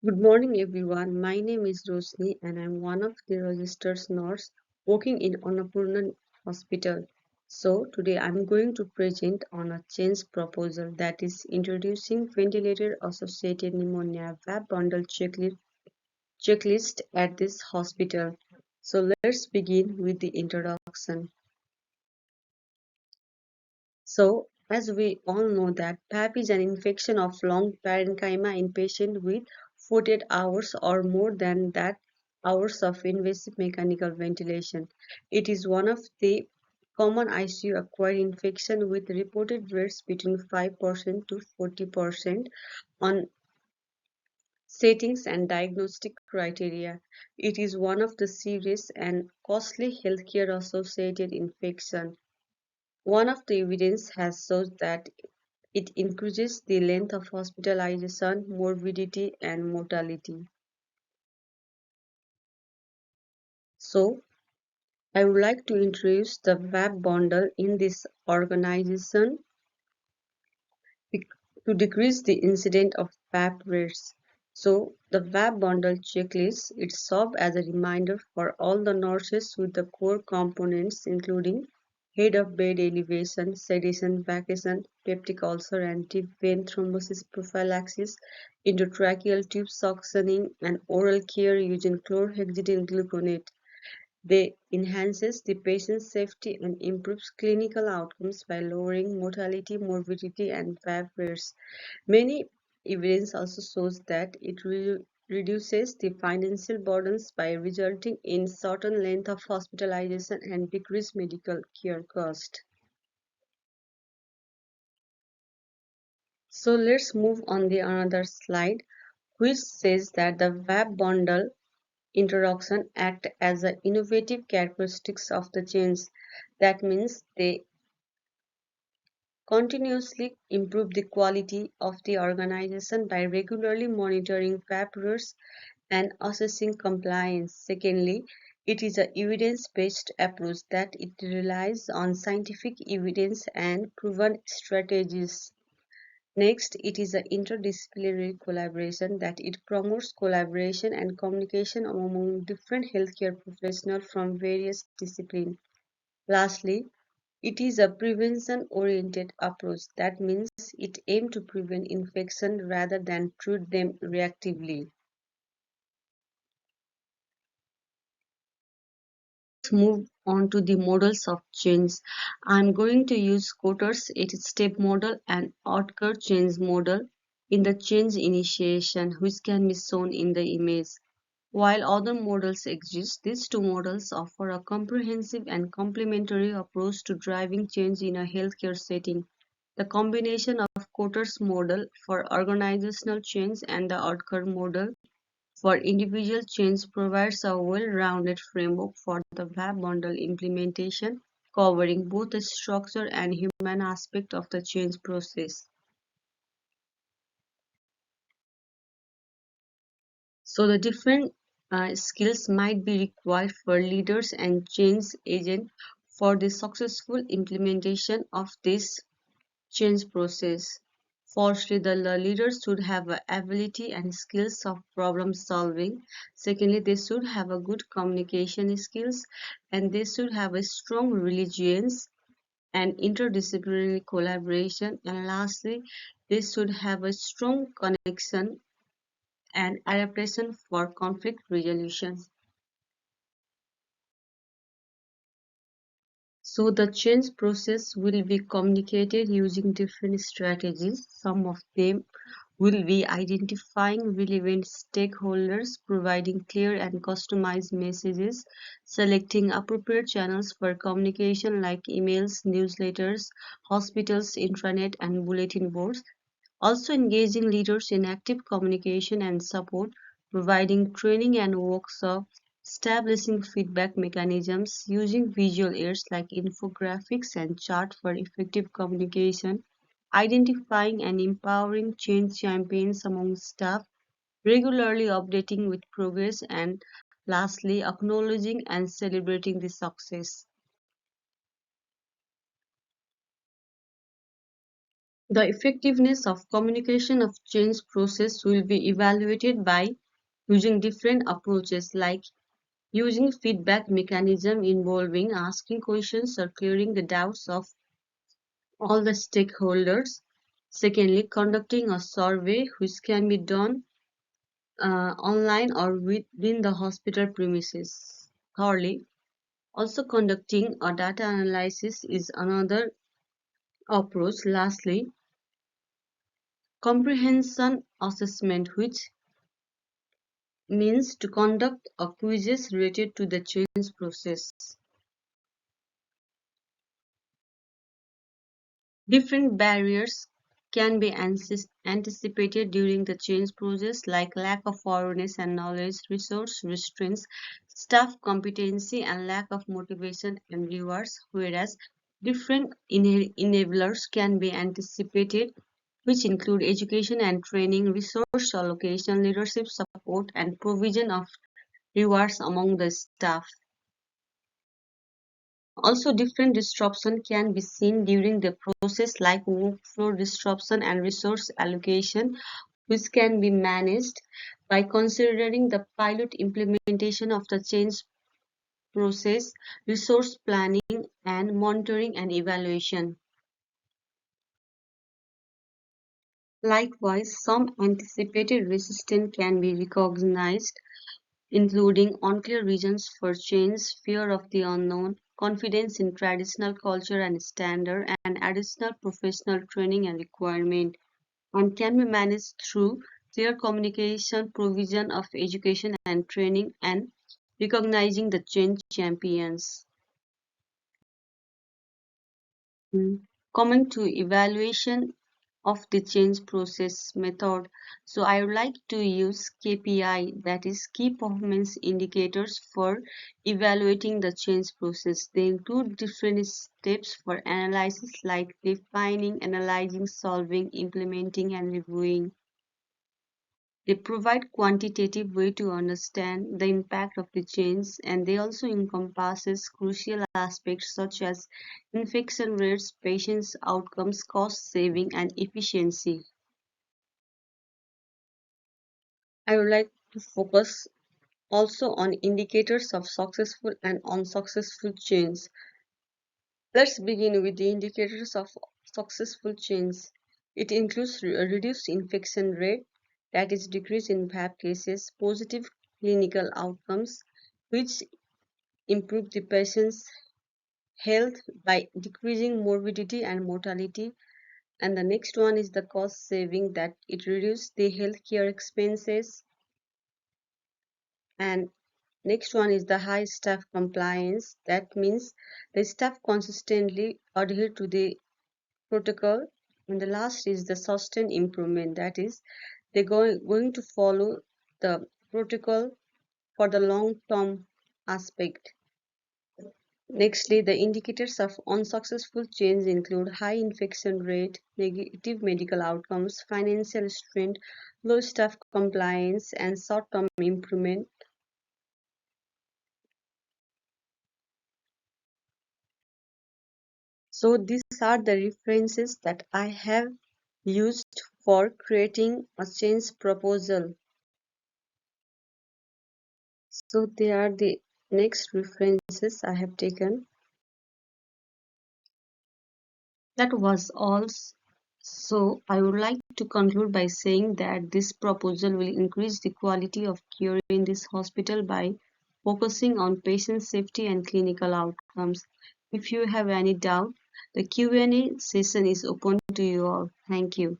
Good morning, everyone. My name is Rosni, and I'm one of the registered nurses working in Annapurna Hospital. So, today I'm going to present on a change proposal that is introducing ventilator associated pneumonia VAP bundle checklist at this hospital. So, let's begin with the introduction. So, as we all know that PAP is an infection of lung parenchyma in patient with 48 hours or more than that hours of invasive mechanical ventilation. It is one of the common ICU acquired infection with reported rates between 5% to 40% on settings and diagnostic criteria. It is one of the serious and costly healthcare associated infection. One of the evidence has shown that it increases the length of hospitalization, morbidity, and mortality. So, I would like to introduce the VAP bundle in this organization to decrease the incidence of VAP rates. So, the VAP bundle checklist it serves as a reminder for all the nurses with the core components including head of bed elevation, sedation, vacation, peptic ulcer, and deep vein thrombosis prophylaxis, endotracheal tube suctioning, and oral care using chlorhexidine gluconate. They enhances the patient's safety and improves clinical outcomes by lowering mortality, morbidity, and VAP rates. Many evidence also shows that it reduces the financial burdens by resulting in shortened length of hospitalization and decreased medical care cost. So let's move on the another slide, which says that the web bundle introduction act as a innovative characteristics of the change. That means they continuously improve the quality of the organization by regularly monitoring papers and assessing compliance. Secondly, it is a evidence-based approach that it relies on scientific evidence and proven strategies. Next, it is an interdisciplinary collaboration that it promotes collaboration and communication among different healthcare professionals from various disciplines. Lastly, it is a prevention-oriented approach. That means it aims to prevent infection rather than treat them reactively. Move on to the models of change. I'm going to use Cotter's 8-step model and Oetker change model in the change initiation, which can be shown in the image. While other models exist, these two models offer a comprehensive and complementary approach to driving change in a healthcare setting. The combination of Cotter's model for organizational change and the Oetker model for individual change provides a well-rounded framework for the web bundle implementation, covering both the structure and human aspect of the change process. So the different skills might be required for leaders and change agents for the successful implementation of this change process. Firstly, the leaders should have a ability and skills of problem solving. Secondly, they should have a good communication skills and they should have a strong religions and interdisciplinary collaboration. And lastly, they should have a strong connection and adaptation for conflict resolution. So the change process will be communicated using different strategies. Some of them will be identifying relevant stakeholders, providing clear and customized messages, selecting appropriate channels for communication like emails, newsletters, hospitals, intranet, and bulletin boards, also engaging leaders in active communication and support, providing training and workshops, establishing feedback mechanisms, using visual aids like infographics and charts for effective communication, identifying and empowering change campaigns among staff, regularly updating with progress, and lastly, acknowledging and celebrating the success. The effectiveness of communication of change process will be evaluated by using different approaches like using feedback mechanism involving asking questions or clearing the doubts of all the stakeholders. Secondly, conducting a survey which can be done online or within the hospital premises. Thirdly, also conducting a data analysis is another approach. Lastly, comprehension assessment, which means to conduct a quizzes related to the change process. Different barriers can be anticipated during the change process, like lack of awareness and knowledge, resource restraints, staff competency, and lack of motivation and rewards, whereas different enablers can be anticipated, which include education and training, resource allocation, leadership support, and provision of rewards among the staff. Also, different disruption can be seen during the process like workflow disruption and resource allocation, which can be managed by considering the pilot implementation of the change process, resource planning, and monitoring and evaluation. Likewise, some anticipated resistance can be recognized, including unclear reasons for change, fear of the unknown, confidence in traditional culture and standard, and additional professional training and requirement, and can be managed through clear communication, provision of education and training, and recognizing the change champions. Mm. Coming to evaluation of the change process method. So I would like to use KPI, that is key performance indicators, for evaluating the change process. They include different steps for analysis like defining, analyzing, solving, implementing, and reviewing. They provide quantitative way to understand the impact of the change, and they also encompasses crucial aspects such as infection rates, patients' outcomes, cost saving, and efficiency. I would like to focus also on indicators of successful and unsuccessful change. Let's begin with the indicators of successful change. It includes reduced infection rate, that is decrease in PAP cases, positive clinical outcomes, which improve the patient's health by decreasing morbidity and mortality. And the next one is the cost saving, that it reduces the healthcare expenses. And next one is the high staff compliance. That means the staff consistently adhere to the protocol. And the last is the sustained improvement. That is, they're going to follow the protocol for the long-term aspect. Nextly, the indicators of unsuccessful change include high infection rate, negative medical outcomes, financial strain, low staff compliance, and short-term improvement. So these are the references that I have used for creating a change proposal. So they are the next references I have taken. That was all. So I would like to conclude by saying that this proposal will increase the quality of care in this hospital by focusing on patient safety and clinical outcomes. If you have any doubt, the Q&A session is open to you all. Thank you.